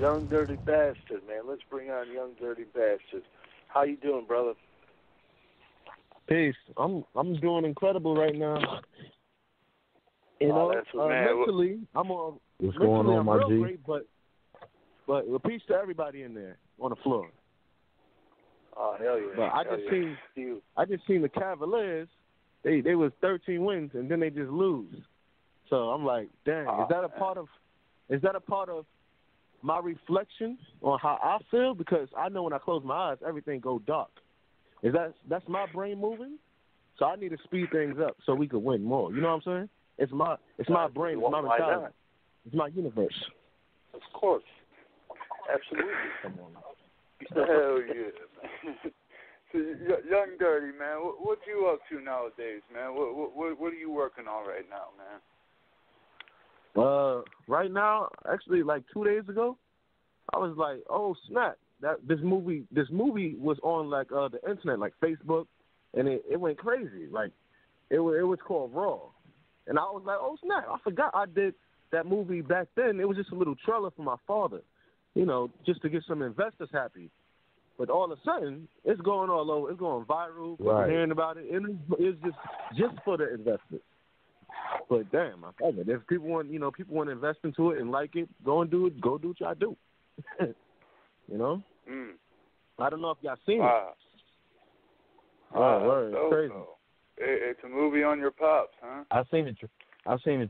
Young Dirty Bastard, man. Let's bring on Young Dirty Bastard. How you doing, brother? Peace. I'm doing incredible right now. You know, mentally, I'm on. What's mentally, going on, I'm my real G? great, but peace to everybody in there on the floor. Oh hell yeah! But I just seen the Cavaliers. They was 13 wins and then they just lose. So I'm like, dang, is that a part of my reflection on how I feel? Because I know when I close my eyes, everything go dark. That's my brain moving? So I need to speed things up so we could win more. You know what I'm saying? It's my brain, it's my mentality, it's my universe. Of course, absolutely. Come on. Hell yeah. So, Young Dirty, man, what you up to nowadays, man? What are you working on right now, man? Right now, actually, like 2 days ago, I was like, oh snap! That this movie was on like the internet, like Facebook, and it went crazy. Like it was called Raw, and I was like, oh snap! I forgot I did that movie back then. It was just a little trailer for my father, you know, just to get some investors happy. But all of a sudden, it's going all over. It's going viral. People hearing about it. It's just for the investors. But damn, I love it. If people want to invest into it and like it, go and do it. Go do what y'all do. You know. I don't know if y'all seen it. Word, it's crazy. It's a movie on your pops, huh? I seen the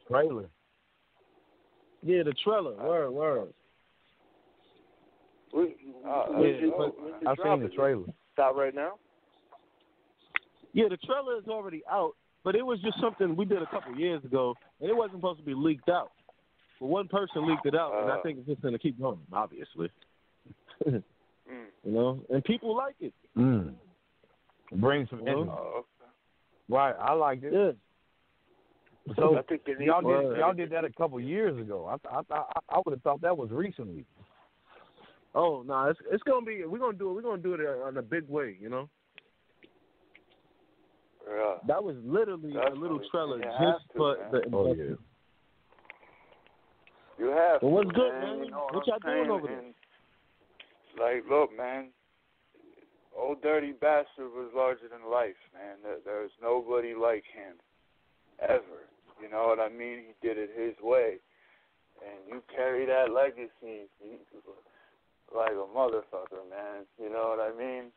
trailer. Yeah, the trailer. Word. I've seen the trailer. It's out right now? Yeah, the trailer is already out, but it was just something we did a couple years ago, and it wasn't supposed to be leaked out. But one person leaked it out, and I think it's just going to keep going, obviously. You know, and people like it. Bring some energy. Okay. Right, I liked it. Yeah. So y'all did that a couple years ago. I would have thought that was recently. Oh no, it's gonna be. We're gonna do it in a big way. You know. Yeah. That was literally a little trailer just for the investors. You have to. Well, what's good, man? man? You know what y'all doing over there? Like, look, man. Old Dirty Bastard was larger than life, man. There's nobody like him, ever. You know what I mean? He did it his way, and you carry that legacy like a motherfucker, man. You know what I mean?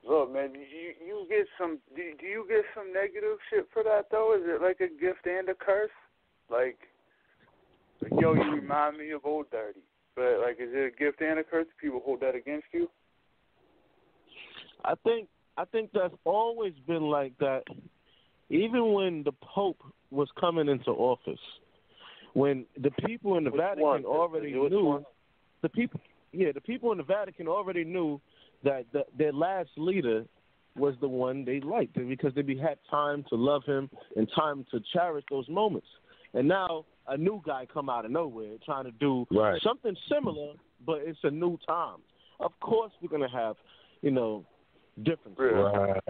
Look, man, you get some. Do you get some negative shit for that though? Is it like a gift and a curse? Like yo, you remind me of Old Dirty, but like, is it a gift and a curse? People hold that against you? I think that's always been like that. Even when the Pope was coming into office, when the people in the Vatican already knew. The people in the Vatican already knew that their last leader was the one they liked, because they had time to love him and time to cherish those moments. And now a new guy come out of nowhere trying to do something similar, but it's a new time. Of course, we're gonna have, differences. Right.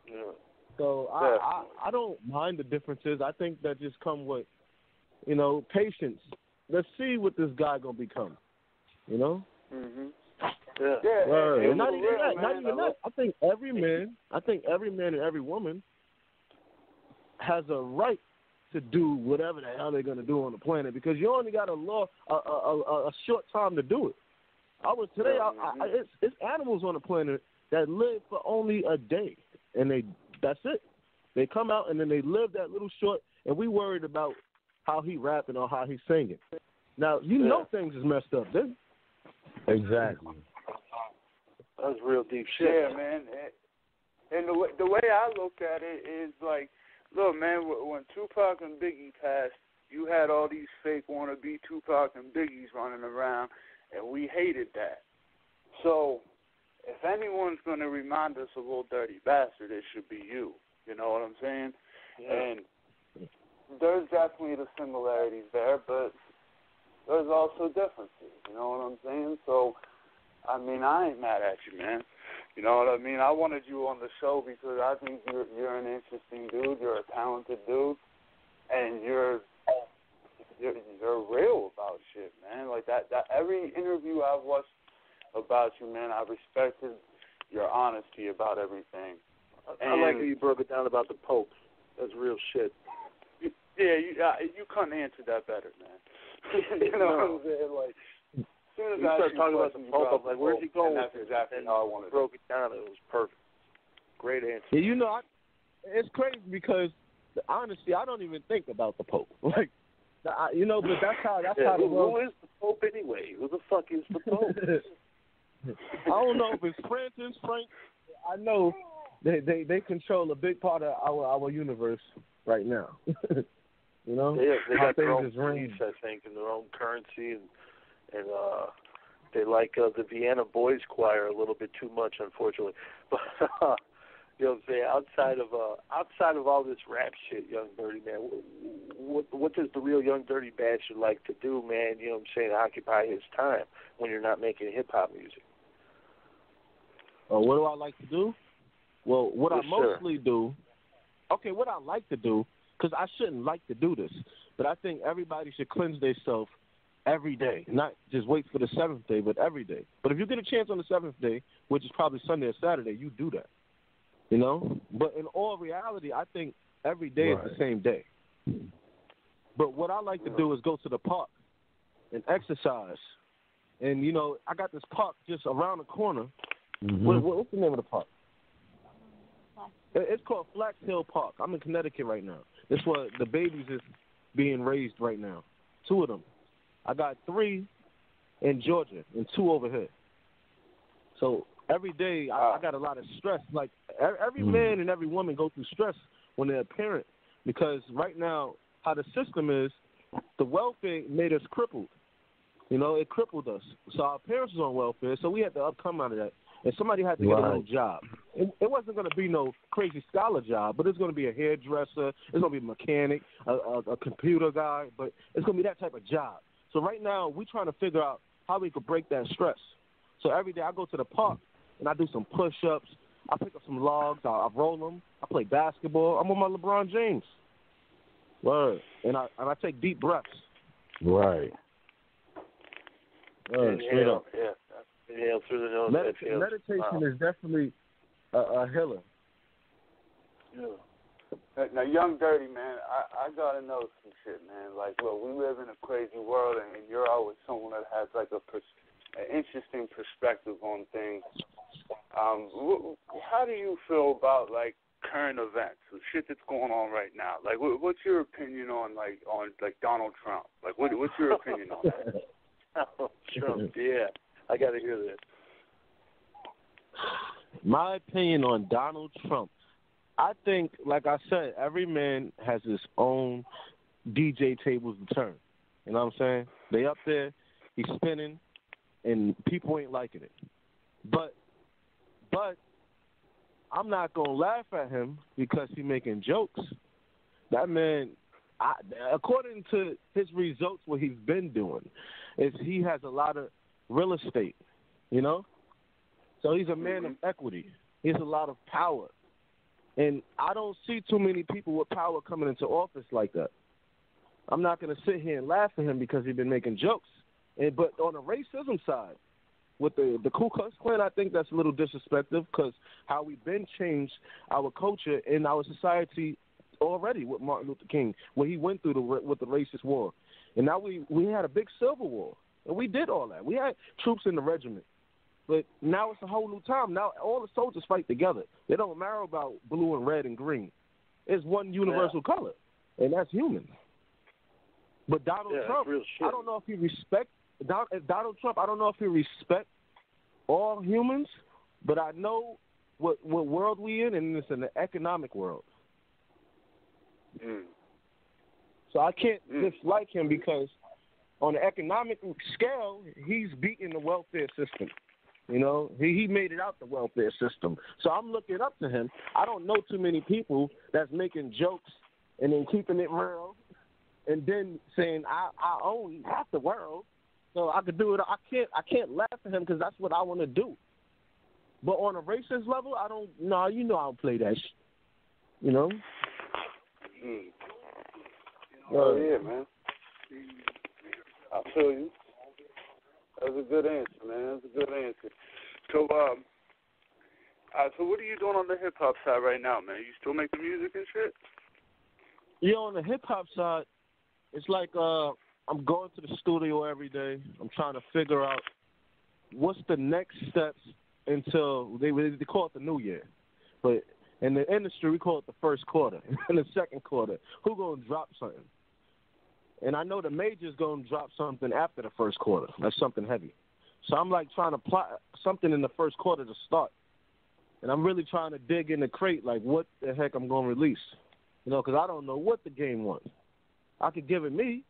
Yeah. So I don't mind the differences. I think that just come with, patience. Let's see what this guy gonna become. Mhm. Yeah. Yeah. And not even that. I think every man and every woman has a right to do whatever the hell they're gonna do on the planet, because you only got a short time to do it. It's animals on the planet that live for only a day, and that's it. They come out and then they live that little short, and we worried about how he rapping or how he's singing. Now, things is messed up, then. Exactly. That's real deep shit. Yeah, man. And the way I look at it is like, look, man, when Tupac and Biggie passed, you had all these fake wannabe Tupac and Biggies running around, and we hated that. So, if anyone's going to remind us of Old Dirty Bastard, it should be you. You know what I'm saying? Yeah. And there's definitely the similarities there, but there's also differences. You know what I'm saying? So, I mean, I ain't mad at you, man. You know what I mean? I wanted you on the show because I think you're an interesting dude. You're a talented dude, and you're real about every interview I've watched about you, man, I respected your honesty about everything. I like how you broke it down about the Pope. That's real shit. You couldn't answer that better, man. You know what I'm saying? Like, as soon as you start talking about the Pope, I'm like, where's he going? And that's exactly how I wanted. Broke it down. It was perfect. Great answer. Yeah, you know, it's crazy because honestly, I don't even think about the Pope. Like, you know, but that's how the world. Who is the Pope anyway? Who the fuck is the Pope? I don't know if it's Francis, Frank. I know they control a big part of our universe right now. You know, they got their own beliefs, I think, and their own currency, and they like the Vienna Boys Choir a little bit too much, unfortunately. But you know what I'm saying? Outside of all this rap shit, Young Dirty, man, what does the real Young Dirty Bastard like to do, man? You know what I'm saying? Occupy his time when you're not making hip hop music. What do I like to do? Well, what yes, I mostly do. Okay, what I like to do, because I shouldn't like to do this, but I think everybody should cleanse themselves every day, not just wait for the seventh day, but every day. But if you get a chance on the seventh day, which is probably Sunday or Saturday, you do that. You know? But in all reality, I think every day is the same day. But what I like to do is go to the park and exercise. And, you know, I got this park just around the corner. Mm-hmm. What's the name of the park? It's called Flax Hill Park. I'm in Connecticut right now. It's where the babies is being raised right now. 2 of them. I got 3 in Georgia and 2 over here. So every day I got a lot of stress. Like every man and every woman go through stress when they're a parent, because right now how the system is, the welfare made us crippled. You know, it crippled us. So our parents was on welfare, so we had to come out of that. And somebody had to get a little job. It wasn't going to be no crazy scholar job, but it's going to be a hairdresser, it's going to be a mechanic, a computer guy, but it's going to be that type of job. So right now we're trying to figure out how we could break that stress. So every day I go to the park and I do some push-ups. I pick up some logs. I roll them. I play basketball. I'm with my LeBron James. Word. And I take deep breaths. Right. Word. Straight up. Yeah. Inhale through the nose. Meditation is definitely a healer. Yeah. Now, Young Dirty, man, I got to know some shit, man. Like, look, we live in a crazy world, and you're always someone that has, like, an interesting perspective on things. How do you feel about, like, current events, the shit that's going on right now? Like, what's your opinion on Donald Trump? Like, what's your opinion on that? Donald Trump, yeah. I got to hear this. My opinion on Donald Trump, I think, like I said, every man has his own DJ tables to turn. You know what I'm saying? They up there, he's spinning, and people ain't liking it. But I'm not going to laugh at him because he's making jokes. That man, according to his results, what he's been doing, is he has a lot of real estate, you know? So he's a man of equity. He has a lot of power. And I don't see too many people with power coming into office like that. I'm not going to sit here and laugh at him because he's been making jokes. But on the racism side, with the Ku Klux Klan, I think that's a little disrespectful because how we've been changed our culture and our society already with Martin Luther King, when he went through with the racist war. And now we had a big civil war. And we did all that. We had troops in the regiment. But now it's a whole new time. Now all the soldiers fight together. They don't matter about blue and red and green. It's one universal color, and that's human. But Donald Trump, I don't know if he respects Donald Trump. I don't know if he respects all humans, but I know what world we in, and it's an economic world. So I can't dislike him because on the economic scale, he's beating the welfare system. You know, he made it out the welfare system. So I'm looking up to him. I don't know too many people that's making jokes and then keeping it real and then saying I own half the world, so I could do it. I can't laugh at him because that's what I want to do. But on a racist level, I don't. No, you know I don't play that shit. You know. Oh yeah, man. I feel you. That's a good answer, man. That's a good answer. So, so what are you doing on the hip hop side right now, man? You still making music and shit? Yeah, on the hip hop side, it's like I'm going to the studio every day. I'm trying to figure out what's the next steps until they call it the new year, but in the industry we call it the first quarter. In the second quarter, who gonna drop something? And I know the major's gonna drop something after the first quarter. That's something heavy. So I'm like trying to plot something in the first quarter to start, and I'm really trying to dig in the crate like what the heck I'm gonna release. You know, because I don't know what the game wants. I could give it me,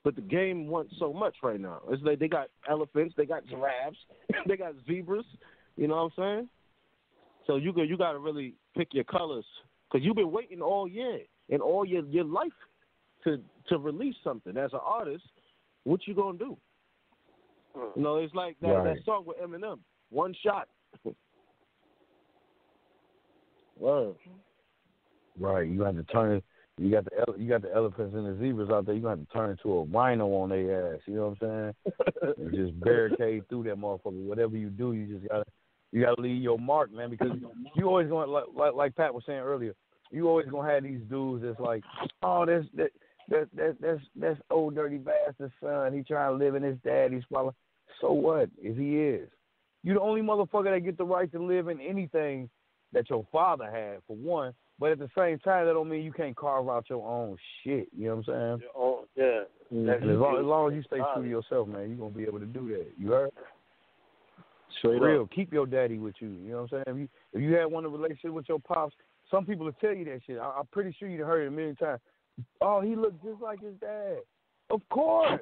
but the game wants so much right now. It's like they got elephants, they got giraffes, they got zebras. You know what I'm saying? So you got to really pick your colors because you've been waiting all year and all your life to release something. As an artist, what you gonna do? You know, it's like that song with Eminem, One Shot. Word. Right, you have to turn. You got the elephants and the zebras out there. You got to turn into a rhino on their ass. You know what I'm saying? And just barricade through that motherfucker. Whatever you do, you just gotta leave your mark, man. Because you always going like Pat was saying earlier. You always gonna have these dudes that's like, oh, that's old dirty bastard son. He trying to live in his daddy's swallow. So what if he is? You the only motherfucker that get the right to live in anything that your father had, for one. But at the same time, that don't mean you can't carve out your own shit. You know what I'm saying? Oh, yeah. And as long as you stay true to yourself, man, you're going to be able to do that. You heard? Straight real. Up. Keep your daddy with you. You know what I'm saying? If you had one relationship with your pops, some people will tell you that shit. I'm pretty sure you've heard it a million times. Oh, he looked just like his dad. Of course.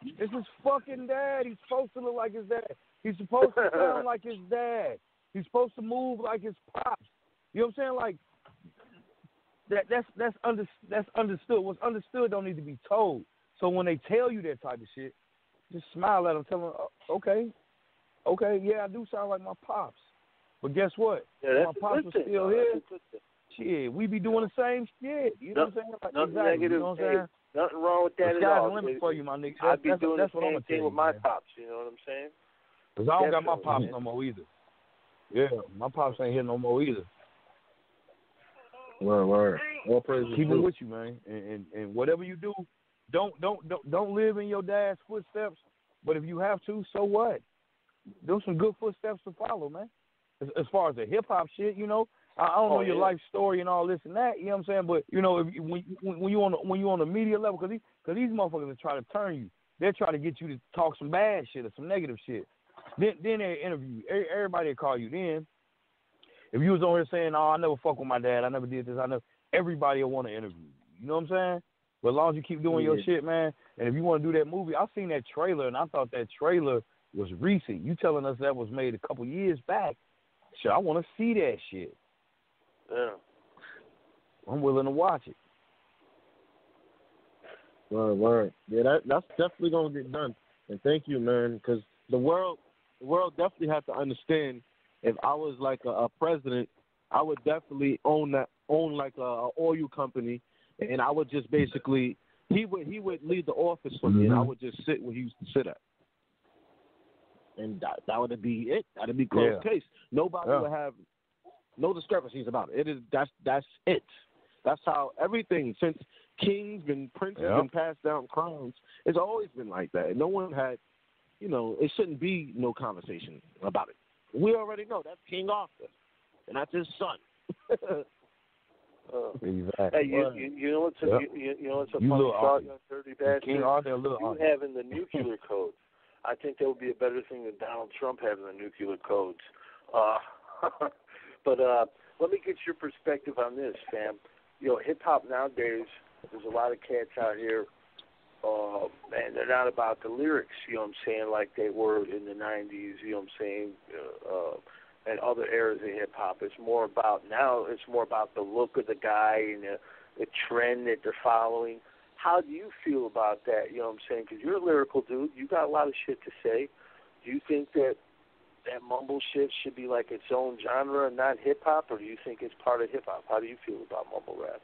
It's his fucking dad. He's supposed to look like his dad. He's supposed to sound like his dad. He's supposed to move like his pops. You know what I'm saying? Like, that's understood. What's understood don't need to be told. So when they tell you that type of shit, just smile at them, tell them, okay, yeah, I do sound like my pops. But guess what? Yeah, my pops was still here. Shit, we be doing the same shit. You know what I'm saying? Like, nothing exactly. negative. You know what I'm saying? Nothing wrong with that the at all. Sky's the limit for you, my nigga. I'd be doing that's the what I'm same gonna tell thing you, with my man. pops. You know what I'm saying? Because I don't got my pops man. no more either. Yeah, my pops ain't here no more either. Word. All praise. Keep it with you, man. And whatever you do, don't live in your dad's footsteps. But if you have to, so what? There's some good footsteps to follow, man. As far as the hip hop shit, you know, I don't know your life story and all this and that. You know what I'm saying? But you know, when you on the media level, because these motherfuckers are trying to turn you. They're trying to get you to talk some bad shit or some negative shit. Then they interview you. Everybody call you. Then if you was on here saying, "Oh, I never fuck with my dad. I never did this. Everybody will want to interview you. You know what I'm saying? But as long as you keep doing your shit, man, and if you want to do that movie, I seen that trailer and I thought that trailer was recent. You telling us that was made a couple years back? Shit, I want to see that shit. Yeah. I'm willing to watch it. Word. Yeah, that's definitely gonna get done. And thank you, man, because the world definitely has to understand. If I was like a president, I would definitely own like a oil company, and I would just basically he would leave the office for me, and I would just sit where he used to sit at, and that would be it. That'd be closed case. Nobody would have no discrepancies about it. That's it. That's how everything since kings and princes and passed down crowns. It's always been like that. No one had, it shouldn't be no conversation about it. We already know that's King Arthur, and that's his son. Exactly. Hey, you know what's a funny thought, you dirty bastard? King Arthur, little you having the nuclear codes. I think that would be a better thing than Donald Trump having the nuclear codes. But let me get your perspective on this, fam. Hip hop nowadays, there's a lot of cats out here, man, they're not about the lyrics, you know what I'm saying, like they were in the 90s, you know what I'm saying, and other eras of hip hop. It's more about the look of the guy and the trend that they're following. How do you feel about that, you know what I'm saying? Because you're a lyrical dude. You got a lot of shit to say. Do you think that mumble shit should be like its own genre and not hip-hop, or do you think it's part of hip-hop? How do you feel about mumble rap?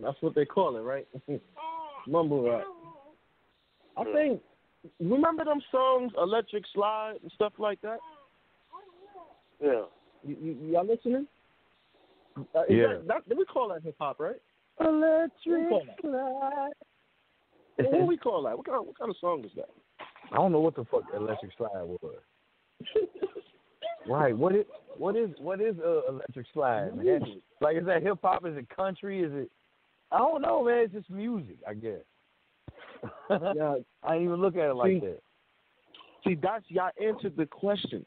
That's what they call it, right? Mumble rap. I think remember them songs, Electric Slide and stuff like that? Yeah. Y'all listening? Yeah. We call that hip hop, right? Electric Slide. What do we call that? What kind of song is that? I don't know what the fuck Electric Slide was. Right. What is Electric Slide, man? Like, is that hip hop? Is it country? Is it? I don't know, man. It's just music, I guess. Yeah. I didn't even look at it like that. See, y'all answered the question.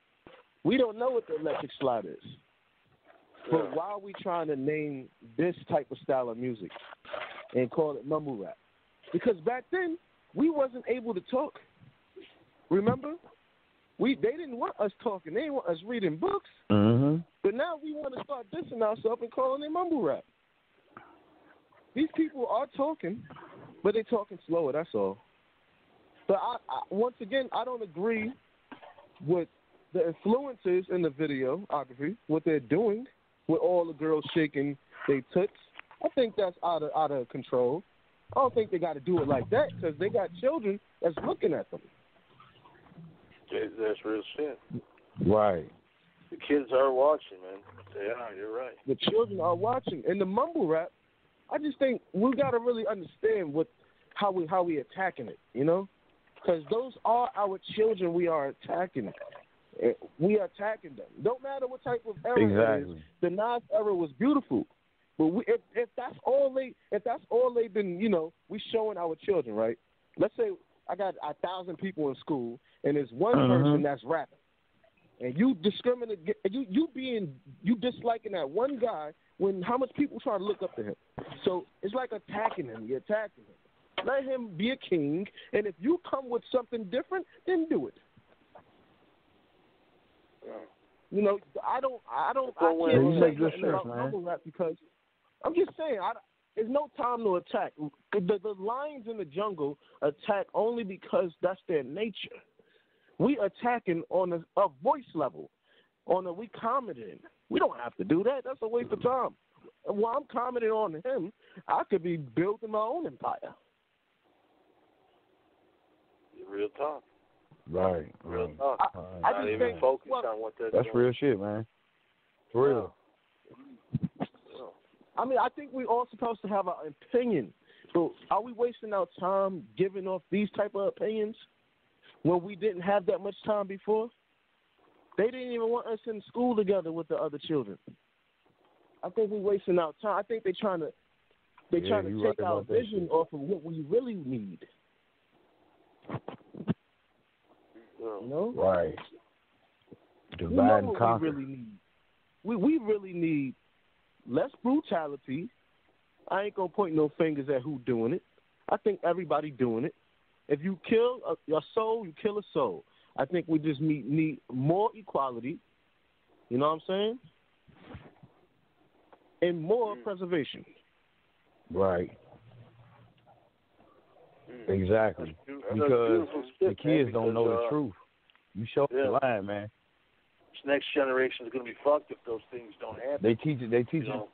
We don't know what the Electric Slide is. But why are we trying to name this type of style of music and call it mumble rap? Because back then, we wasn't able to talk. Remember? They didn't want us talking. They didn't want us reading books. Mm-hmm. But now we want to start dissing ourselves and calling it mumble rap. These people are talking, but they're talking slower, that's all. But once again, I don't agree with the influencers in the videography, what they're doing with all the girls shaking their tits. I think that's out of control. I don't think they got to do it like that because they got children that's looking at them. That's real shit. Right. The kids are watching, man. They are. You're right. The children are watching. And the mumble rap, I just think we got to really understand how we attacking it, you know? Because those are our children we are attacking. We are attacking them. Don't matter what type of era it is. The Nas era was beautiful. But if that's all they've been, you know, we showing our children, right? Let's say I got 1,000 people in school, and there's one person that's rapping, and you discriminate, you disliking that one guy when how much people try to look up to him. So it's like attacking him. You're attacking him. Let him be a king, and if you come with something different, then do it. You know, I can't say nothing about mumble rap because I'm just saying, there's no time to attack. The lions in the jungle attack only because that's their nature. We attacking on a voice level, we commenting. We don't have to do that. That's a waste of time. While I'm commenting on him, I could be building my own empire. Real talk. Right. Real talk. I Not just even think, focus on what they're doing. That's real shit, man. For real. I mean, I think we're all supposed to have an opinion. So are we wasting our time giving off these type of opinions when we didn't have that much time before? They didn't even want us in school together with the other children. I think we're wasting our time. I think they're trying to take our vision off of what we really need. You know? Right. Divide and conquer. We really need less brutality. I ain't gonna point no fingers at who doing it. I think everybody doing it. If you kill a soul, you kill a soul. I think we just need more equality. You know what I'm saying? And more preservation. Right. Exactly. Because the kids don't know the truth. You show the line, man. This next generation is going to be fucked if those things don't happen. They teach it.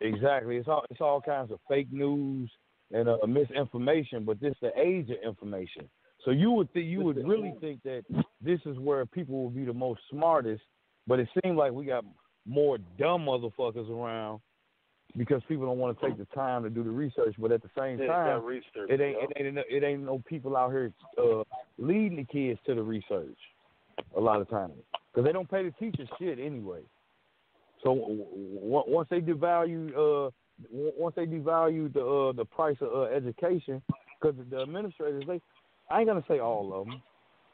Exactly. It's all kinds of fake news and misinformation, but this is the age of information. So you would really think that this is where people will be the most smartest, but it seems like we got more dumb motherfuckers around because people don't want to take the time to do the research. But at the same time, it ain't no people out here leading the kids to the research a lot of times because they don't pay the teachers shit anyway. So once they devalue the price of education, because the administrators, I ain't gonna say all of them,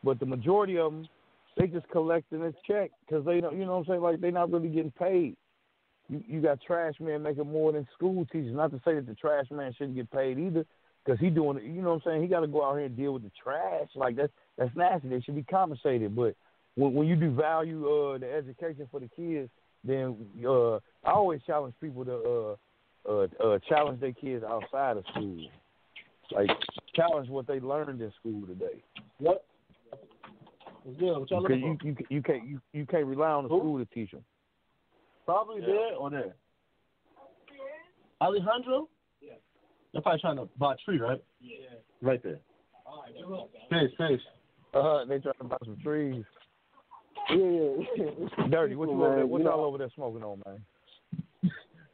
but the majority of them, they just collecting a check because they don't, you know what I'm saying, like they're not really getting paid. You got trash men making more than school teachers. Not to say that the trash man shouldn't get paid either, because he doing it. You know what I'm saying? He got to go out here and deal with the trash. Like that's nasty. They should be compensated. But when you devalue the education for the kids, then I always challenge people to challenge their kids outside of school. Like challenge what they learned in school today. What? Yeah, what y'all looking for? You can't rely on the school to teach them. Probably there or there. Alejandro? Yeah. They're probably trying to buy a tree, right? Yeah. Right there. Face. They trying to buy some trees. Yeah. Dirty, what y'all over there smoking on, man?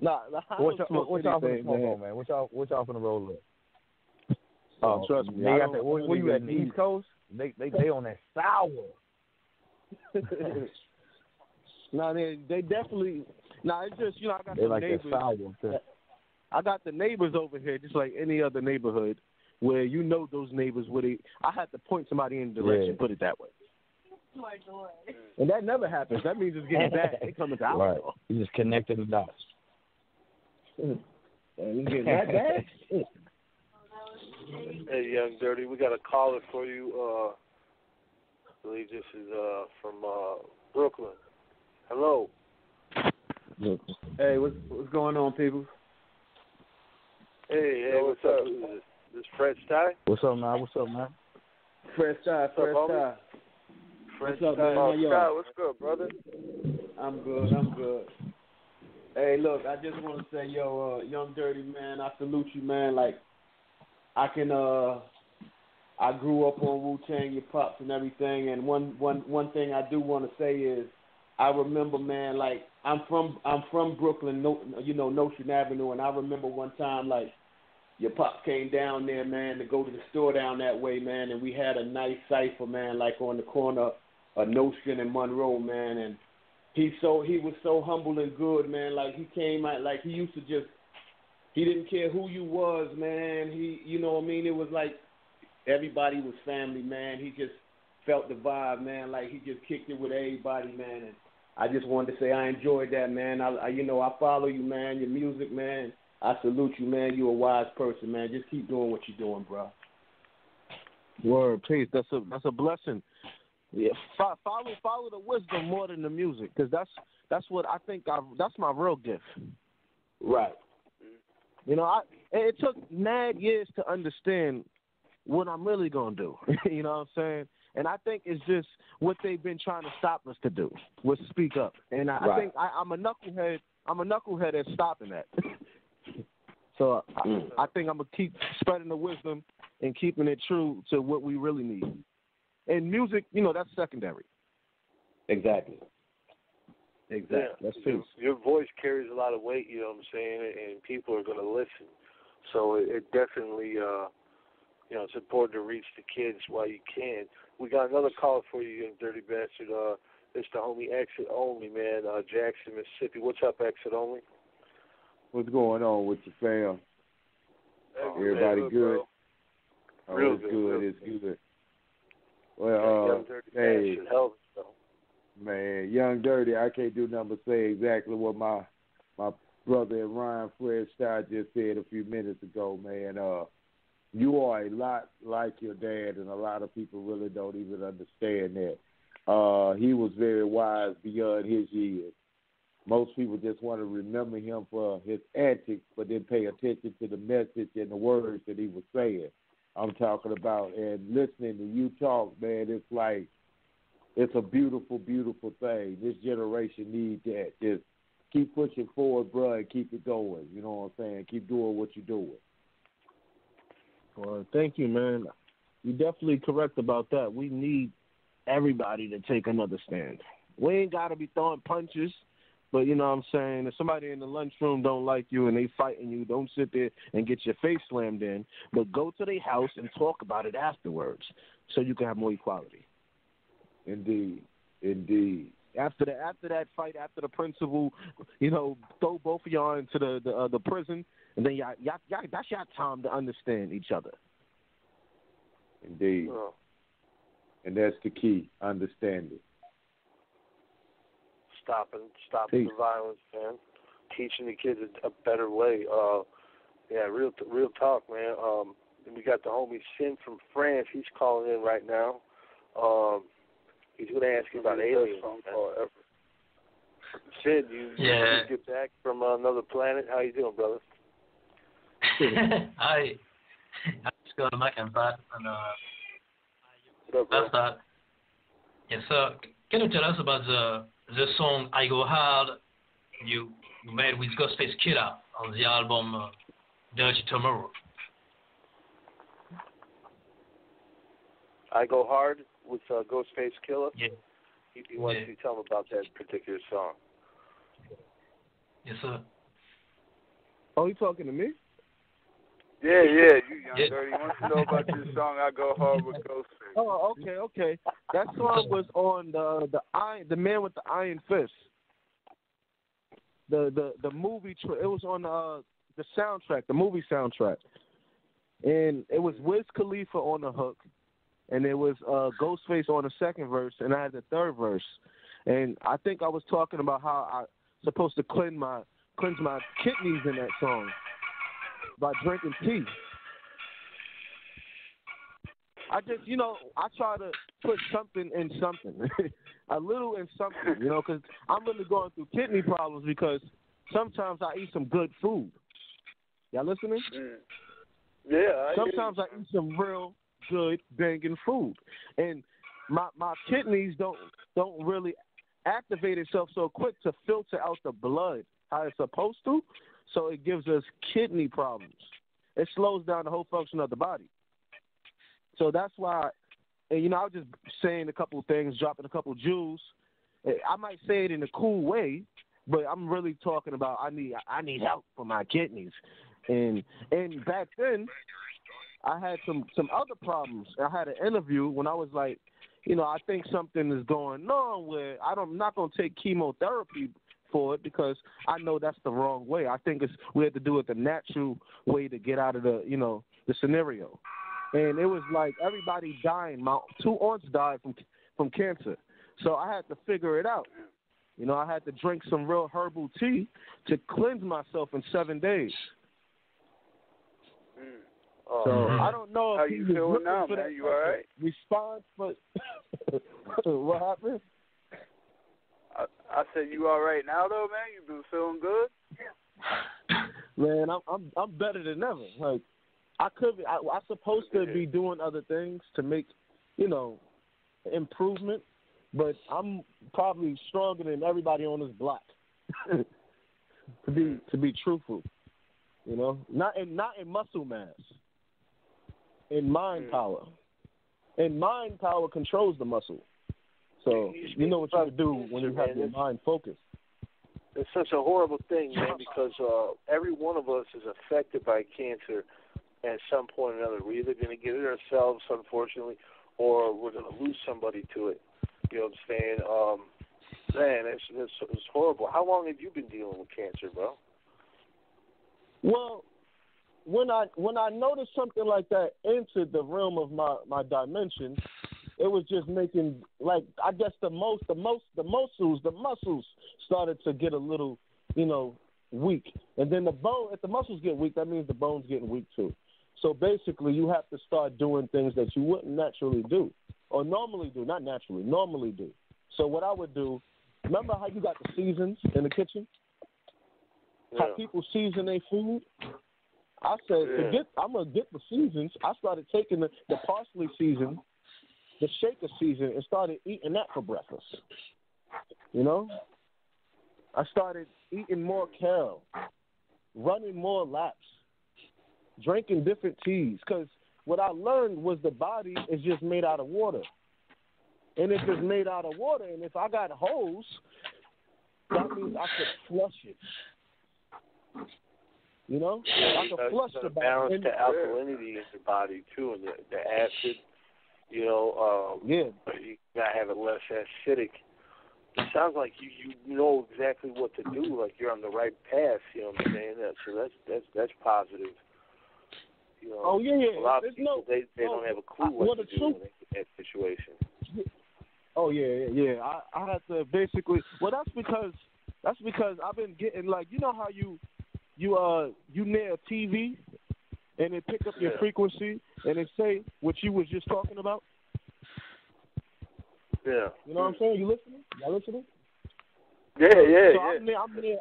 Nah, what y'all finna smoke on, man? What y'all finna roll up? Oh, trust me. Where you at, the East Coast? They on that sour. No, they definitely. No, it's just I got they some like neighbors. That sour. I got the neighbors over here, just like any other neighborhood, where those neighbors where I had to point somebody in the direction. Put it that way. And that never happens. That means it's getting bad. They coming to our door. You just connecting the dots. And it's getting that bad. Hey, Young Dirty, we got a caller for you. I believe this is from Brooklyn. Hello. Hey, what's going on, people? Hey, what's up? This Fred Stye? What's up, man? Fred Stye. Fred What's up, man? How y'all? What's good, brother? I'm good. Hey, look, I just want to say, Young Dirty, man, I salute you, man. Like, I grew up on Wu-Tang, your pops and everything, and one thing I do want to say is, I remember, man, like, I'm from Brooklyn, Notion Avenue, and I remember one time, like, your pop came down there, man, to go to the store down that way, man, and we had a nice cipher, man, like on the corner of Notion and Monroe, man, and he was so humble and good, man. Like, he came out, like, he used to just, he didn't care who you was, man. He, you know what I mean? It was like everybody was family, man. He just felt the vibe, man. Like, he just kicked it with everybody, man. And I just wanted to say I enjoyed that, man. I follow you, man, your music, man. I salute you, man. You're a wise person, man. Just keep doing what you're doing, bro. Word, peace. That's a blessing. Yeah, follow the wisdom more than the music, because that's what I think. That's my real gift. Right. It took mad years to understand what I'm really gonna do. You know what I'm saying? And I think it's just what they've been trying to stop us to do, was speak up. And I think I'm a knucklehead. I'm a knucklehead at stopping that. So I think I'm gonna keep spreading the wisdom and keeping it true to what we really need. And music, that's secondary. Exactly. Yeah, That's true. Your voice carries a lot of weight, you know what I'm saying, and people are going to listen. So it definitely, it's important to reach the kids while you can. We got another call for you, young dirty bastard. It's the homie Exit Only, man, Jackson, Mississippi. What's up, Exit Only? What's going on with your fam? Everybody good? Bro. Real good. It's good. Well, Young Dirty bastard, hell of a show. Man, Young Dirty, I can't do nothing but say exactly what my brother and Ryan Fred Stye just said a few minutes ago, man. You are a lot like your dad, and a lot of people really don't even understand that. He was very wise beyond his years. Most people just want to remember him for his antics, but then pay attention to the message and the words that he was saying. I'm talking about, and listening to you talk, man, it's like, it's a beautiful, beautiful thing. This generation needs that. Just keep pushing forward, bro, and keep it going. You know what I'm saying? Keep doing what you're doing. Well, thank you, man. You're definitely correct about that. We need everybody to take another stand. We ain't got to be throwing punches, but you know what I'm saying? If somebody in the lunchroom don't like you and they fighting you, don't sit there and get your face slammed in, but go to their house and talk about it afterwards so you can have more equality. Indeed. After that fight, after the principal, throw both of y'all into the prison, and then y'all that's your time to understand each other. Indeed. Oh. And that's the key, understanding. Stopping the violence, man. Teaching the kids a better way. Real talk, man. And we got the homie Sin from France. He's calling in right now. He's going to ask you about aliens. Sid, you get back from another planet. How you doing, brother? Hi. I'm just going to my campus. What up, bro? Yes, sir. Can you tell us about the song I Go Hard you made with Ghostface Killer on the album Dirty Tomorrow? I Go Hard with Ghostface Killer. Yeah. He wants you to tell him about that particular song. Yes, sir. Oh, you talking to me? Yeah, you young dirty. He wants to know about your song "I Go Hard" with Ghostface. Oh, okay. That song was on the Man with the Iron Fist. The movie. It was on the soundtrack, the movie soundtrack, and it was Wiz Khalifa on the hook, and it was Ghostface on the second verse, and I had the third verse, and I think I was talking about how I supposed to cleanse my kidneys in that song by drinking tea. I just, I try to put something in something, a little in something, because I'm really going through kidney problems because sometimes I eat some good food. Y'all listening? Yeah. Sometimes I eat some real good banging food, and my kidneys don't really activate itself so quick to filter out the blood how it's supposed to, so it gives us kidney problems. It slows down the whole function of the body. So that's why, and I was just saying a couple of things, dropping a couple of jewels. I might say it in a cool way, but I'm really talking about I need help for my kidneys. And back then, I had some other problems. I had an interview when I was like, I think something is going on where I'm not going to take chemotherapy for it because I know that's the wrong way. I think we have to do it the natural way to get out of the scenario. And it was like everybody dying. My 2 aunts died from cancer. So I had to figure it out. I had to drink some real herbal tea to cleanse myself in 7 days. So I don't know if how you feeling now, man? You all right? Response, but what happened? I said you all right now, though, man. You been feeling good? Man, I'm better than ever. Like I could be. I'm supposed to be doing other things to make, improvement, but I'm probably stronger than everybody on this block. to be truthful, not in muscle mass. In mind power. And mind power controls the muscle. So you know what you can do when you have your mind focused. It's such a horrible thing, man, because every one of us is affected by cancer at some point or another. We're either going to get it ourselves, unfortunately, or we're going to lose somebody to it. You know what I'm saying? Man, it's horrible. How long have you been dealing with cancer, bro? Well, when I noticed something like that entered the realm of my dimension, it was just making, like, I guess the muscles started to get a little, weak. And then if the muscles get weak, that means the bone's getting weak too. So basically you have to start doing things that you wouldn't naturally do, or normally do, not naturally, normally do. So what I would do, remember how you got the seasons in the kitchen? Yeah. How people season their food? I said, I'm going to get the seasons. I started taking the parsley season, the shaker season, and started eating that for breakfast. I started eating more kale, running more laps, drinking different teas. Because what I learned was the body is just made out of water. And if it's made out of water, and if I got holes, that means I could flush it. I can flush the body. Balance the alkalinity in your body too, and the acid. You gotta have it less acidic. It sounds like you know exactly what to do. Like you're on the right path. You know what I'm saying? So that's positive. Oh yeah. A lot of people they don't have a clue what to do in that situation. Oh yeah. I had to basically. Well, that's because I've been getting like how you near a TV and it pick up your frequency and it say what you was just talking about. Yeah. You know what I'm saying? You listening? Y'all listening? Yeah. So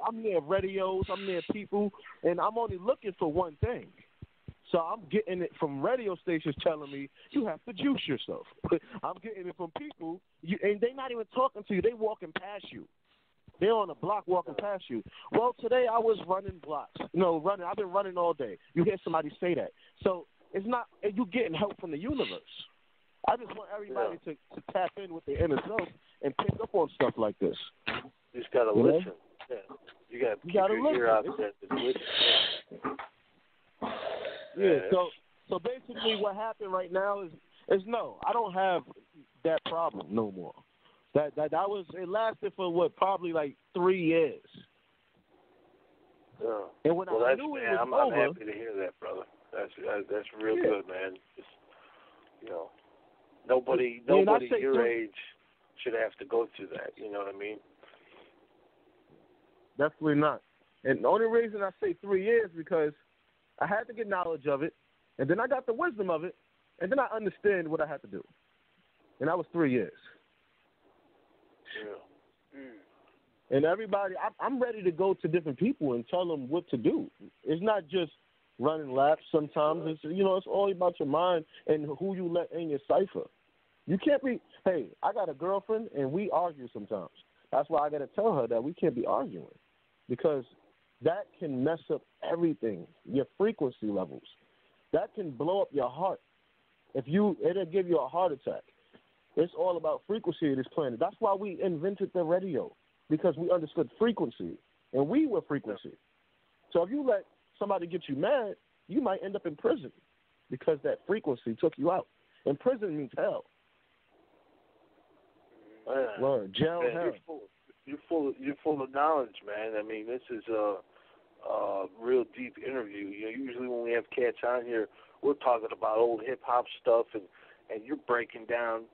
I'm near radios. I'm near people, and I'm only looking for one thing. So I'm getting it from radio stations telling me you have to juice yourself. I'm getting it from people, and they're not even talking to you. They walking past you. They're on a block walking past you. Well, today I was running blocks. Running. I've been running all day. You hear somebody say that. So it's not you getting help from the universe. I just want everybody to tap in with their inner self and pick up on stuff like this. You just gotta listen. Yeah. You gotta keep your listen. ear out there and listen. Yeah. So basically, what happened right now is no, I don't have that problem no more. That was, it lasted for probably like 3 years. Yeah. And when I knew it was I'm over, happy to hear that, brother. That's real good, man. Just, nobody your age should have to go through that. You know what I mean? Definitely not. And the only reason I say 3 years because I had to get knowledge of it, and then I got the wisdom of it, and then I understand what I had to do. And that was 3 years. Yeah. And everybody, I'm ready to go to different people and tell them what to do. It's not just running laps. Sometimes it's it's all about your mind and who you let in your cipher. You can't be. Hey, I got a girlfriend and we argue sometimes. That's why I got to tell her that we can't be arguing because that can mess up everything. Your frequency levels. That can blow up your heart. It'll give you a heart attack. It's all about frequency of this planet. That's why we invented the radio, because we understood frequency, and we were frequency. So if you let somebody get you mad, you might end up in prison because that frequency took you out. And prison means hell. Word, jail, hell. You're full of knowledge, man. I mean, this is a real deep interview. Usually when we have cats on here, we're talking about old hip hop stuff, and you're breaking down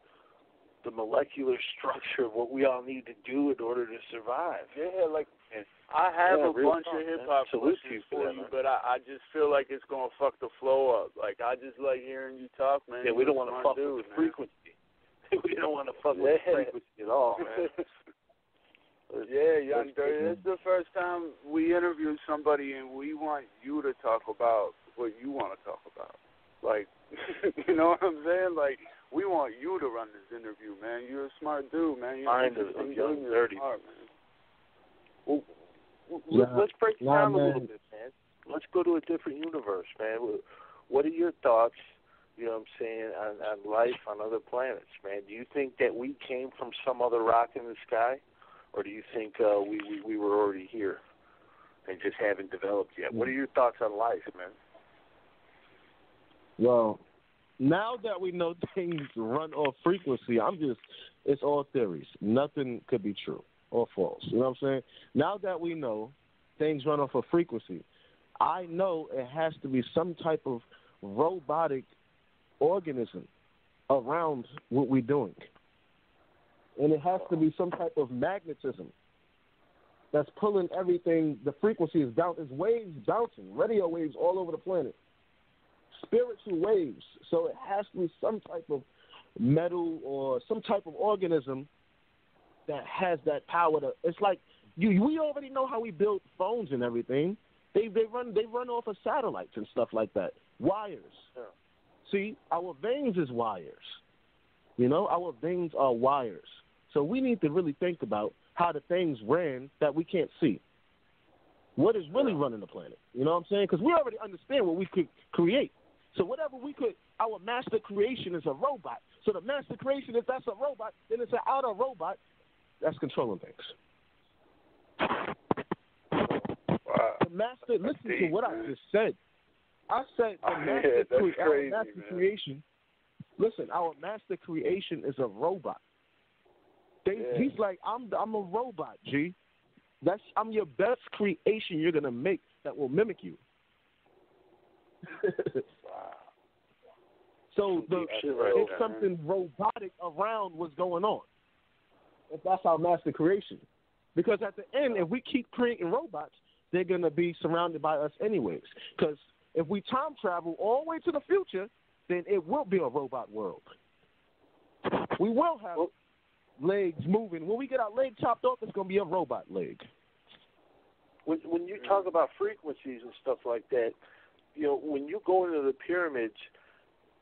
the molecular structure of what we all need to do in order to survive. Yeah, like I have a bunch of hip hop questions for you, but I just feel like it's gonna fuck the flow up. Like I just like hearing you talk, man. Yeah, we don't want to fuck with the frequency. We don't want to fuck with the frequency at all, man. Yeah, Young Dirty. This is the first time we interviewed somebody, and we want you to talk about what you want to talk about. Like, you know what I'm saying? Like, we want you to run this interview, man. You're a smart dude, man. Mind of Young Dirty. Smart, man. Well, let's break it down a little bit, man. Let's go to a different universe, man. What are your thoughts, you know what I'm saying, on life on other planets, man? Do you think that we came from some other rock in the sky? Or do you think we were already here and just haven't developed yet? What are your thoughts on life, man? Well, now that we know things run off frequency, it's all theories. Nothing could be true or false. You know what I'm saying? Now that we know things run off a frequency, I know it has to be some type of robotic organism around what we're doing. And it has to be some type of magnetism that's pulling everything. The frequency is down. There's waves bouncing, radio waves all over the planet, spiritual waves. So it has to be some type of metal or some type of organism that has that power. It's like we already know how we build phones and everything. They run off of satellites and stuff like that. Wires. Yeah. See, our veins is wires. Our veins are wires. So we need to really think about how the things ran that we can't see. What is really running the planet? You know what I'm saying? Because we already understand what we could create. So whatever we could, our master creation is a robot. So the master creation, if that's a robot, then it's an outer robot that's controlling things. Wow. The master, listen to what I just said. I said our master creation. Listen, our master creation is a robot. He's like, I'm a robot, G. I'm your best creation you're gonna make that will mimic you. Wow. So it's something robotic around what's going on. If that's our master creation, because at the end, if we keep creating robots, they're gonna be surrounded by us anyways. Because if we time travel all the way to the future, then it will be a robot world. We will have legs moving. When we get our leg chopped off, it's going to be a robot leg. When you talk about frequencies and stuff like that, when you go into the pyramids,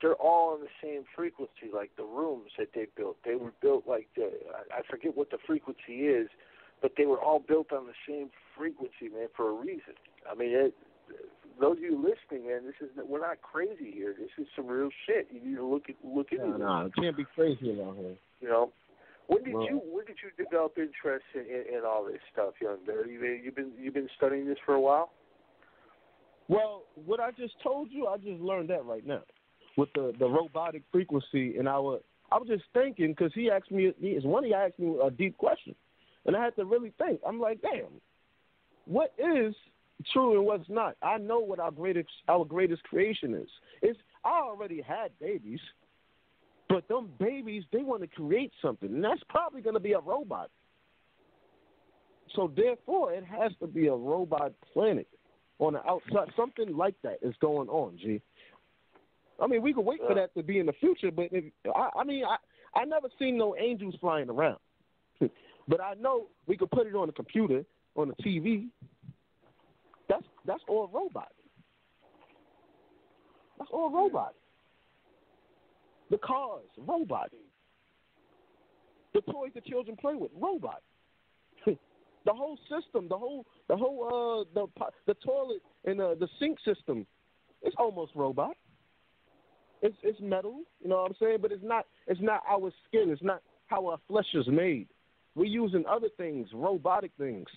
they're all in the same frequency, like the rooms that they built. They were built like I forget what the frequency is, but they were all built on the same frequency, man, for a reason. I mean, those of you listening, man, we're not crazy here. This is some real shit. You need to look into this. No, it can't be crazy around here. You know, when did you develop interest in all this stuff, Young Dirty? You've been studying this for a while? Well, what I just told you, I just learned that right now with the robotic frequency, and I was just thinking because he asked me a deep question, and I had to really think. I'm like, damn, what is true and what's not? I know what our greatest creation is. I already had babies, but them babies, they want to create something, and that's probably going to be a robot. So therefore, it has to be a robot planet on the outside. Something like that is going on, G. I mean, we could wait for that to be in the future, but I never seen no angels flying around. But I know we could put it on a computer, on a TV. That's all robot. That's all robot. The cars, robot. The toys the children play with, robot. The whole system, the toilet and the sink system, it's almost robot. It's metal, you know what I'm saying? But it's not our skin. It's not how our flesh is made. We're using other things, robotic things.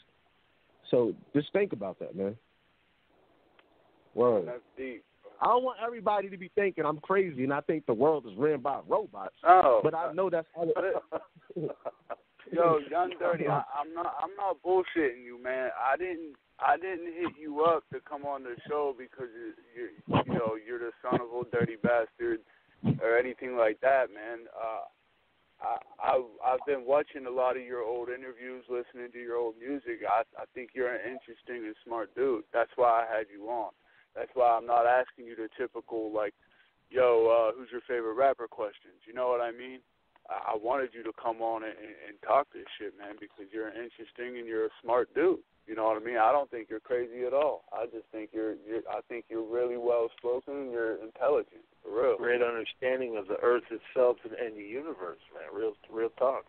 So just think about that, man. Word. That's deep. I don't want everybody to be thinking I'm crazy and I think the world is ran by robots. Oh, but I know that's how Yo, Young Dirty, I'm not bullshitting you, man. I didn't hit you up to come on the show because you're the son of old dirty bastard or anything like that, man. I've been watching a lot of your old interviews, listening to your old music. I think you're an interesting and smart dude. That's why I had you on. That's why I'm not asking you the typical, like, yo, who's your favorite rapper questions. You know what I mean? I wanted you to come on and talk this shit, man, because you're interesting and you're a smart dude. You know what I mean? I don't think you're crazy at all. I just think you're really well spoken and you're intelligent, for real. Great understanding of the earth itself and the universe, man. Real talk.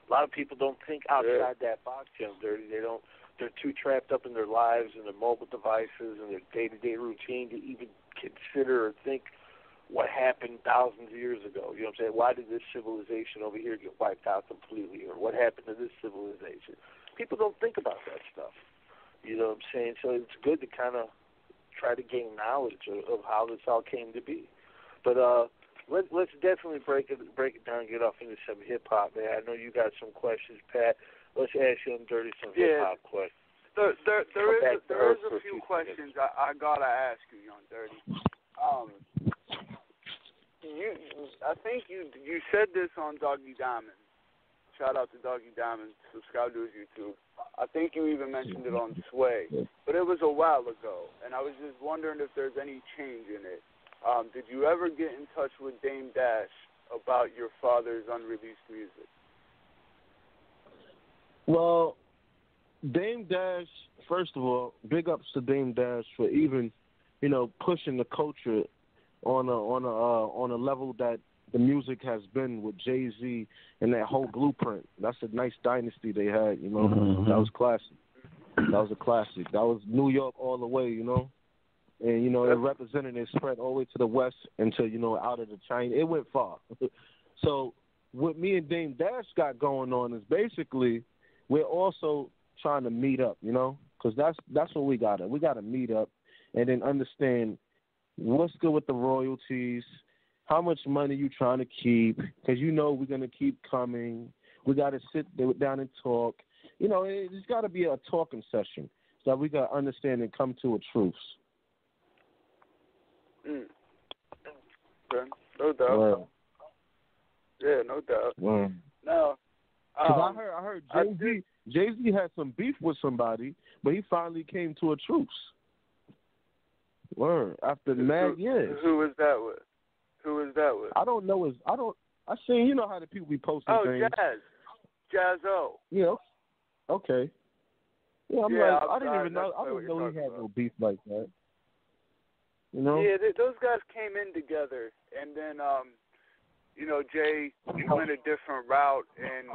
A lot of people don't think outside that box, Young Dirty. They're too trapped up in their lives and their mobile devices and their day-to-day routine to even consider or think what happened thousands of years ago. You know what I'm saying? Why did this civilization over here get wiped out completely? Or what happened to this civilization? People don't think about that stuff. You know what I'm saying? So it's good to kind of try to gain knowledge of how this all came to be. But let's definitely break it down and get off into some hip-hop, man. I know you got some questions, Pat. Let's ask Young Dirty some hip-hop questions. There is a few questions I got to ask you, Young Dirty. I think you said this on Doggy Diamond. Shout out to Doggy Diamond. Subscribe to his YouTube. I think you even mentioned it on Sway, but it was a while ago, and I was just wondering if there's any change in it. Did you ever get in touch with Dame Dash about your father's unreleased music? Well, Dame Dash, first of all, big ups to Dame Dash for even, pushing the culture on a level that the music has been with Jay-Z and that whole blueprint. That's a nice dynasty they had, Mm-hmm. That was classic. That was a classic. That was New York all the way, And, it represented and spread all the way to the west until, out of the China. It went far. So what me and Dame Dash got going on is basically we're also trying to meet up, because that's what we got to. We got to meet up and then understand what's good with the royalties, how much money you trying to keep, because we're going to keep coming. We got to sit down and talk. It's got to be a talking session so that we got to understand and come to a truth. Okay. No doubt. Well, yeah, no doubt. Well. No. I heard Jay-Z had some beef with somebody, but he finally came to a truce. Word. After mad years. Who was that with? I don't know. I seen, how the people be posting things. Oh, Jazzo. Yeah. Okay. Yeah, I didn't even know. I didn't know he had no beef like that. Yeah, those guys came in together, and then, Jay went a different route, and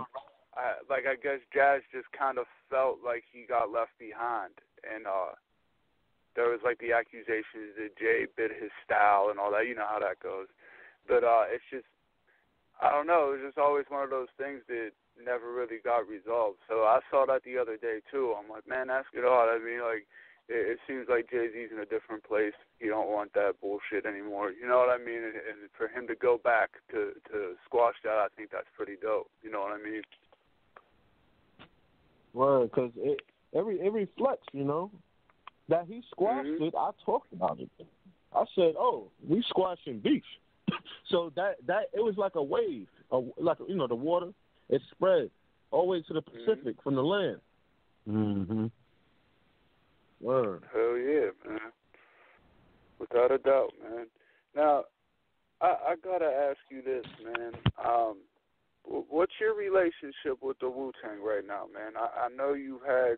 I guess Jazz just kind of felt like he got left behind, and there was like the accusations that Jay bit his style and all that. You know how that goes. But it's just, I don't know. It was just always one of those things that never really got resolved. So I saw that the other day too. I'm like, man, that's good. I mean, like, it seems like Jay-Z's in a different place. You don't want that bullshit anymore. You know what I mean? And for him to go back to squash that, I think that's pretty dope. You know what I mean? Well, because it reflects, you know, that he squashed it. I talked about it. I said, "Oh, we squashing beef." So that it was like a wave, like, you know, the water. It spread all the way to the Pacific from the land. Mm-hmm. Word. Hell yeah, man. Without a doubt, man. Now, I gotta ask you this, man. What's your relationship with the Wu-Tang right now, man? I know you've had,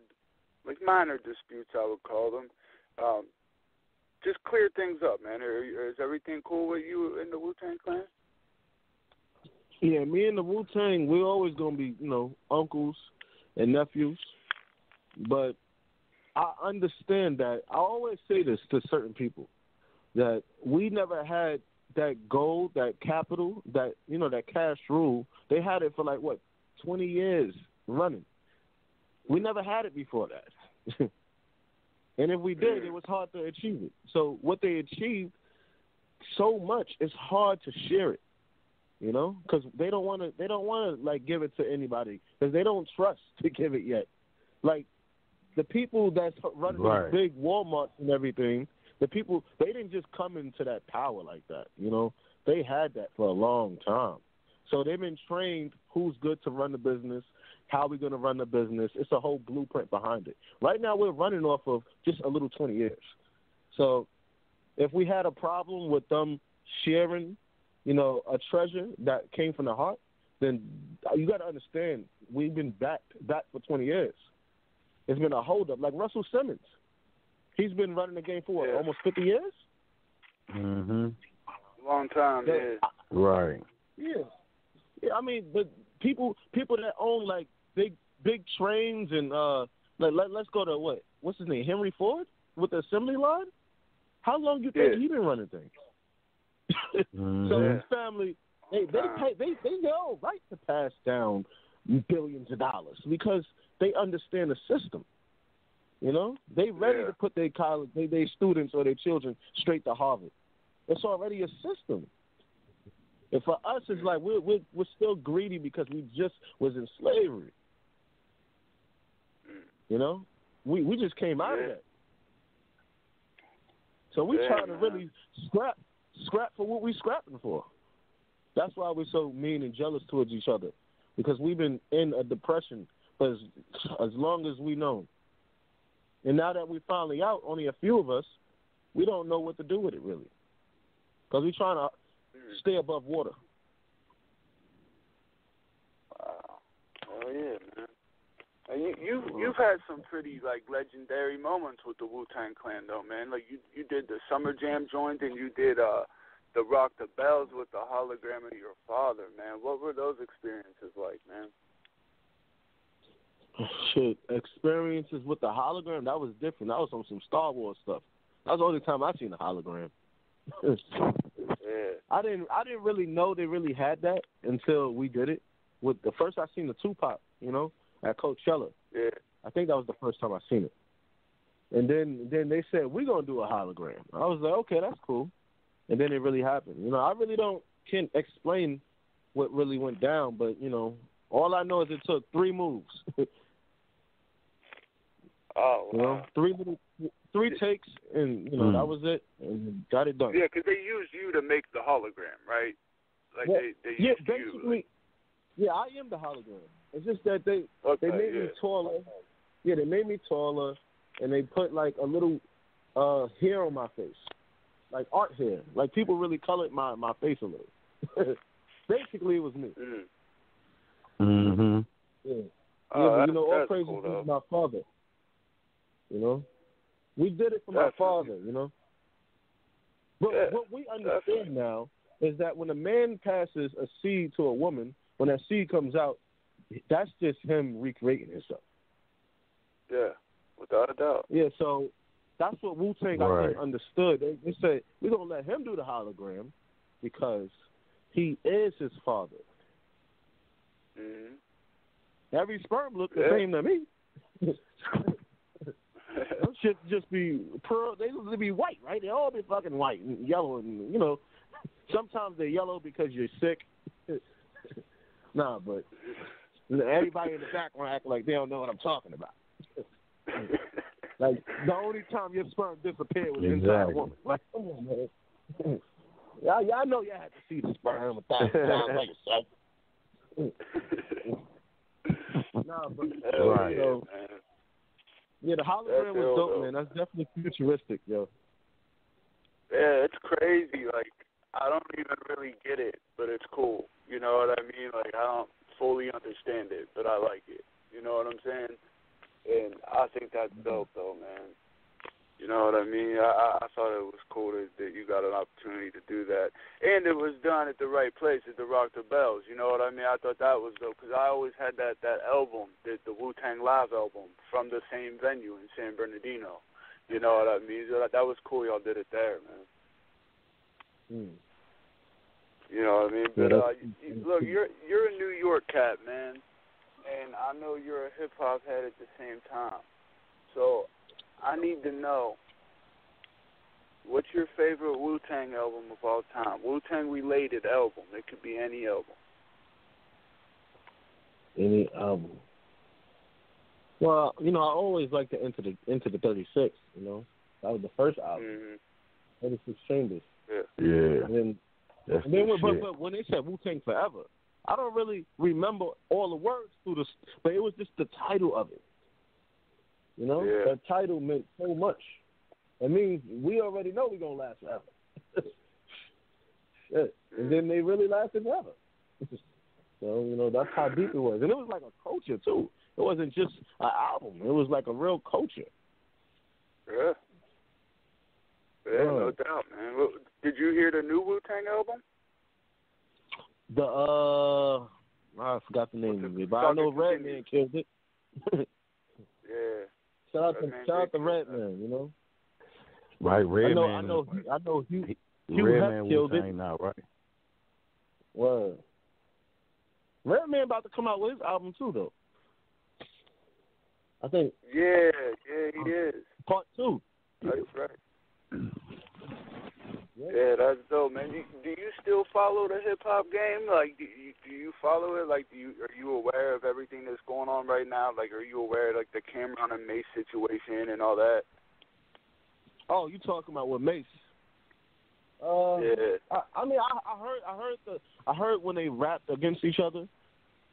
like, minor disputes, I would call them. Just clear things up, man. Is everything cool with you in the Wu-Tang Clan? Yeah, me and the Wu-Tang, we're always going to be, you know, uncles and nephews. But I understand that. I always say this to certain people, that we never had that gold, that capital, that, you know, that cash rule. They had it for, like, 20 years running. We never had it before that. And if we did, it was hard to achieve it. So what they achieved so much, it's hard to share it, you know, because they don't want to like give it to anybody because they don't trust to give it yet. Like the people that's running these big Walmarts and everything, the people, they didn't just come into that power like that, you know. They had that for a long time. So they've been trained who's good to run the business, how we're going to run the business. It's a whole blueprint behind it. Right now we're running off of just a little 20 years. So if we had a problem with them sharing, you know, a treasure that came from the heart, then you got to understand we've been back for 20 years. It's been a holdup. Like Russell Simmons. He's been running the game for what, almost 50 years? Mm-hmm. Long time, yeah. Right. Yeah. Yeah, I mean, but people that own like big trains and let's go to what's his name, Henry Ford with the assembly line. How long do you think he been running things? So his family, they all right to pass down billions of dollars because they understand the system. You know, they ready to put their college, their students or their children straight to Harvard. It's already a system. And for us, it's like we're still greedy because we just was in slavery. You know, we just came out of that. So we trying to really scrap for what we scrapping for. That's why we're so mean and jealous towards each other, because we've been in a depression for as long as we know. And now that we're finally out, only a few of us, we don't know what to do with it really, because we're trying to stay above water. Wow. Oh yeah, man. And you've had some pretty like legendary moments with the Wu-Tang Clan though, man. Like you did the Summer Jam joint and you did the Rock the Bells with the hologram of your father, man. What were those experiences like, man? Shit, experiences with the hologram, that was different. That was on some Star Wars stuff. That was the only time I seen a hologram. I didn't really know they really had that until we did it. With the first I seen the Tupac, you know, at Coachella. Yeah. I think that was the first time I seen it. And then they said, we're gonna do a hologram. I was like, okay, that's cool. And then it really happened. You know, I really can't explain what really went down, but you know, all I know is it took 3 moves. Oh, wow. You know, three takes, and you know that was it, and got it done. Yeah, because they used you to make the hologram, right? Like they used basically. You. Yeah, I am the hologram. It's just that they made me taller. Yeah, they made me taller, and they put like a little hair on my face, like art hair. Like people really colored my face a little. Basically, it was me. Mm-hmm. Yeah. But, you know, all praises to my father. You know, we did it for my father. You know, but what we understand now is that when a man passes a seed to a woman, when that seed comes out, that's just him recreating himself. Yeah, without a doubt. Yeah, so That's what Wu-Tang I think understood. They said we're gonna let him do the hologram because he is his father. Mm-hmm. Every sperm look the same to me. Those shit just be pearl. They used to be white, right? They all be fucking white and yellow, and sometimes they're yellow because you're sick. Nah, but everybody in the background act like they don't know what I'm talking about. Like the only time your sperm disappeared was inside a woman. Like, come on, man. Y'all know y'all had to see the sperm 1,000 times by yourself. Nah, but so, yeah, the hologram was dope, man. That's definitely futuristic, yo. Yeah, it's crazy. Like, I don't even really get it, but it's cool. You know what I mean? Like, I don't fully understand it, but I like it. You know what I'm saying? And I think that's dope, though, man. You know what I mean? I thought it was cool that you got an opportunity to do that. And it was done at the right place, at the Rock the Bells. You know what I mean? I thought that was dope because I always had that album, the Wu-Tang Live album, from the same venue in San Bernardino. You know what I mean? So that was cool y'all did it there, man. You know what I mean? But look, you're a New York cat, man, and I know you're a hip-hop head at the same time. So I need to know, what's your favorite Wu-Tang album of all time? Wu-Tang related album. It could be any album. Any album. Well, I always liked the Into the 36. That was the first album. 36 Chambers. Yeah. And then but when they said Wu-Tang Forever, I don't really remember all the words through this, but it was just the title of it. That title meant so much. It means we already know we're going to last forever. Shit. And then they really lasted forever. So, that's how deep it was. And it was like a culture, too. It wasn't just an album. It was like a real culture. Yeah. Yeah, no doubt, man. Well, did you hear the new Wu-Tang album? I forgot the name of it, but I know Redman killed it. Yeah. Shout out to Redman, Right, Redman. I know Hugh Redman killed it now, right? Word. Redman about to come out with his album too, though. I think. Yeah, he is. Part 2. That's right. Yeah, that's dope, man. Do you still follow the hip hop game? Like, do you follow it? Like, are you aware of everything that's going on right now? Like, are you aware of, like, the Cameron and Mace situation and all that? Oh, you talking about with Mace? Yeah. I heard when they rapped against each other.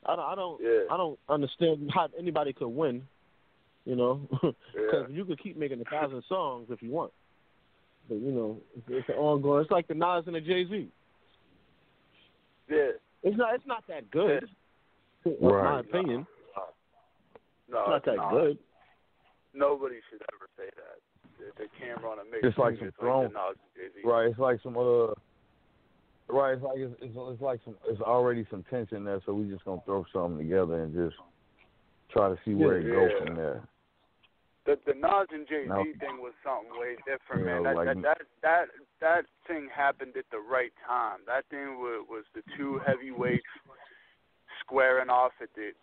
I don't understand how anybody could win. Because you could keep making 1,000 songs if you want. But, it's an ongoing. It's like the Nas and the Jay-Z. Yeah. It's not that good. Right. In my opinion. No, it's not that good. Nobody should ever say that. The Cameron and Mace. It's like some throne. Like Jay-Z. Right. It's like some Right. It's like it's like it's already some tension there, so we just gonna throw something together and just try to see where it goes from there. The Nas and Jay-Z thing was something way different, man. That thing happened at the right time. That thing was the two heavyweights squaring off at the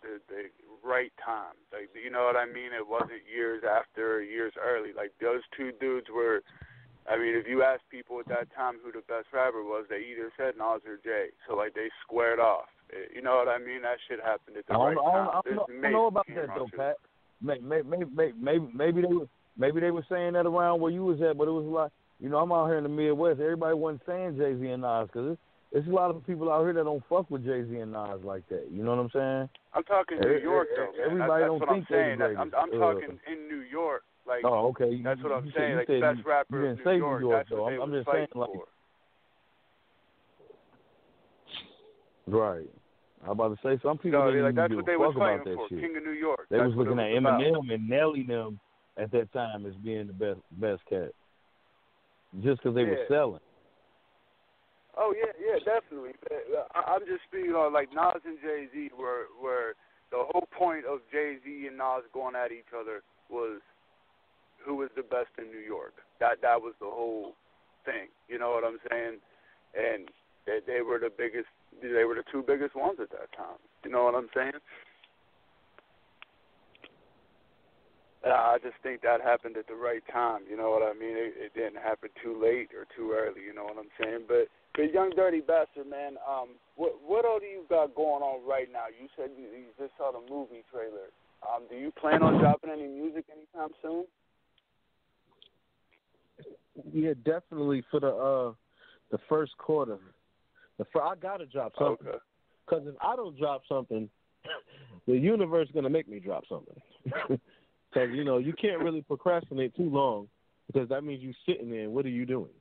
right time. Like, you know what I mean? It wasn't years after or years early. Like, those two dudes were, I mean, if you ask people at that time who the best rapper was, they either said Nas or Jay. So, like, they squared off. You know what I mean? That shit happened at the right time. I don't know about that, though, Pat. Maybe they were saying that around where you was at, but it was like, I'm out here in the Midwest. Everybody wasn't saying Jay-Z and Nas because it's a lot of people out here that don't fuck with Jay-Z and Nas like that. You know what I'm saying? I'm talking New York, though, man. Everybody that's don't what think I'm saying. they're I'm talking in New York. Like, oh, okay. That's what I'm saying. Like, the best rapper in New York. That's though. what they I'm was just saying, fighting for. Right. I'm about to say some people didn't that's give what they a was fuck about fighting that for. shit. King of New York. They that's was looking at Eminem about. and Nelly them at that time as being the best cat, just because they were selling. Oh yeah, definitely. I'm just speaking on like Nas and Jay-Z were the whole point of Jay-Z and Nas going at each other was who was the best in New York. That was the whole thing. You know what I'm saying? And they were the biggest. They were the two biggest ones at that time. You know what I'm saying? I just think that happened at the right time. You know what I mean? It didn't happen too late or too early. You know what I'm saying? But Young Dirty Bastard, man, what all do you got going on right now? You said you just saw the movie trailer. Do you plan on dropping any music anytime soon? Yeah, definitely for the first quarter. I gotta drop something. Okay. Because if I don't drop something, the universe is gonna make me drop something. Because you can't really procrastinate too long, because that means you're sitting there. And what are you doing?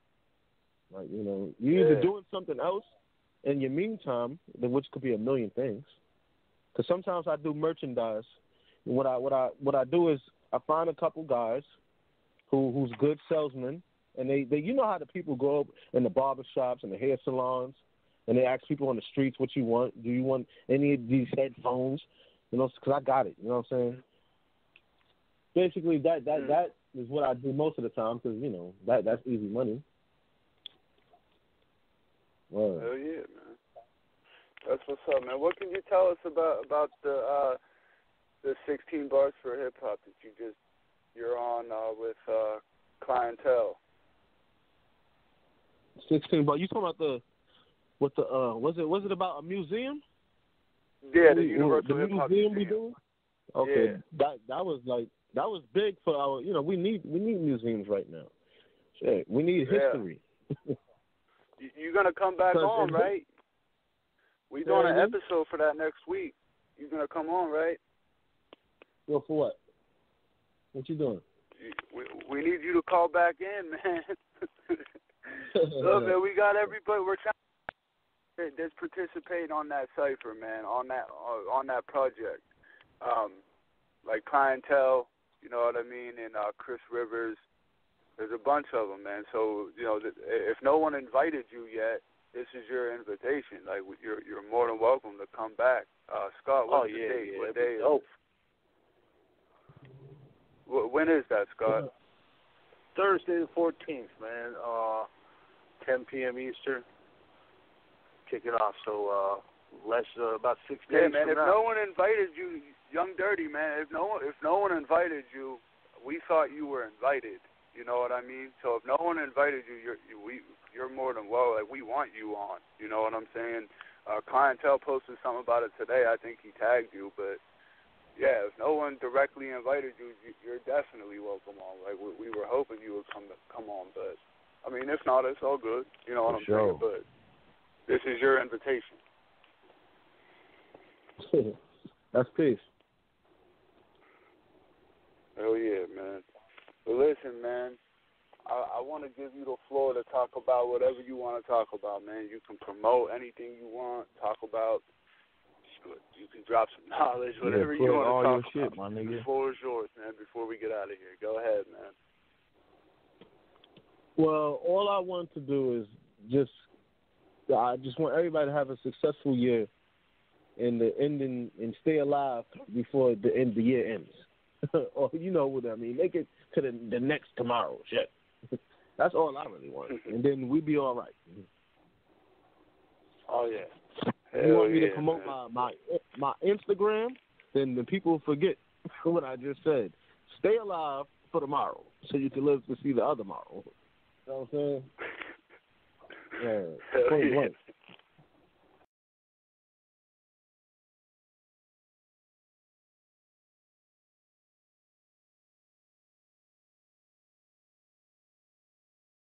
Like you're either doing something else in your meantime, which could be a million things. Because sometimes I do merchandise. And what I do is I find a couple guys who's good salesmen, and they you know how the people go up in the barber shops and the hair salons, and they ask people on the streets what you want. Do you want any of these headphones? Because I got it. You know what I'm saying? Basically, that is what I do most of the time, because that's easy money. Wow. Hell yeah, man. That's what's up, man. What can you tell us about the 16 bars for hip hop that you're on with Clientele? 16 bars. You talking about was it about a museum? Yeah, the Universal the Hip Hop museum we Museum. do. Okay, yeah. that was big for our. We need museums right now. Shit, we need history. You're gonna come back on, right? We doing an episode for that next week. You're gonna come on, right? Well, for what? What you doing? We need you to call back in, man. Look, man, we got everybody. We're trying that's participating on that cipher, man. On that project, like Clientele, you know what I mean, and Chris Rivers. There's a bunch of them, man. So if no one invited you yet, this is your invitation. Like you're more than welcome to come back. Scott, what's the date? Yeah, what day is dope. When is that, Scott? Thursday the 14th, man. 10 p.m. Eastern. Kick it off. So about 6 days. Yeah, man. From If now. no one invited you, Young Dirty, man. If no one invited you, we thought you were invited. You know what I mean? So if no one invited you, you're more than well. Like, we want you on. You know what I'm saying? Clientele posted something about it today. I think he tagged you, but yeah, if no one directly invited you, you're definitely welcome on. Like we were hoping you would come on, but I mean, if not, it's all good. You know what I'm saying? But this is your invitation. That's peace. Hell yeah, man. But listen, man, I want to give you the floor to talk about whatever you want to talk about, man. You can promote anything you want, talk about. You can drop some knowledge, whatever you want to talk shit, about. My nigga. The floor is yours, man, before we get out of here. Go ahead, man. Well, all I want to do is I just want everybody to have a successful year and stay alive before the year ends. Or you know what I mean. Make it to the next tomorrow. Shit. That's all I really want. And then we be all right. Oh yeah. If you want me to promote my Instagram, then the people forget what I just said. Stay alive for tomorrow, so you can live to see the other tomorrow. You know what I'm saying? Yeah.